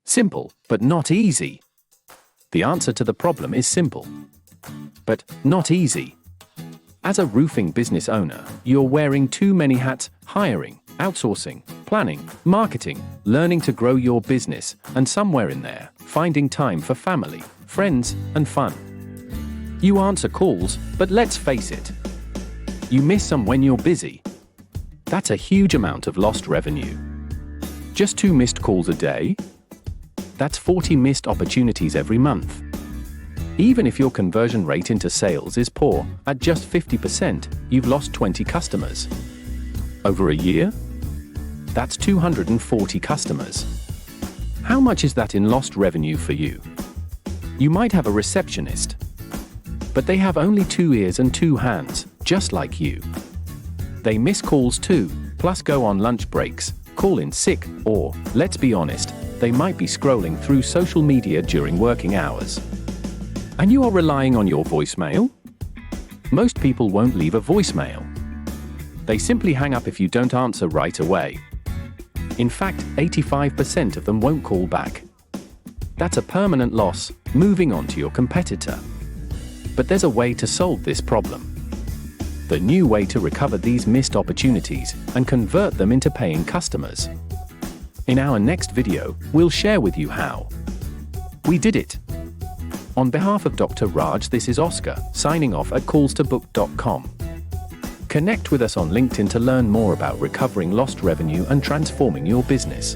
Simple, but not easy. The answer to the problem is simple, but not easy. As a roofing business owner, you're wearing too many hats: hiring, outsourcing, planning, marketing, learning to grow your business, and somewhere in there, finding time for family, friends, and fun. You answer calls, but let's face it, you miss some when you're busy. That's a huge amount of lost revenue. Just 2 missed calls a day? That's 40 missed opportunities every month. Even if your conversion rate into sales is poor, at just 50%, you've lost 20 customers. Over a year? That's 240 customers. How much is that in lost revenue for you? You might have a receptionist, but they have only 2 ears and 2 hands, just like you. They miss calls too, plus go on lunch breaks, call in sick, or, let's be honest, they might be scrolling through social media during working hours. And you are relying on your voicemail? Most people won't leave a voicemail. They simply hang up if you don't answer right away. In fact, 85% of them won't call back. That's a permanent loss, moving on to your competitor. But there's a way to solve this problem. The new way to recover these missed opportunities and convert them into paying customers. In our next video, we'll share with you how we did it. On behalf of Dr. Raj, this is Oscar, signing off at callstobook.com. Connect with us on LinkedIn to learn more about recovering lost revenue and transforming your business.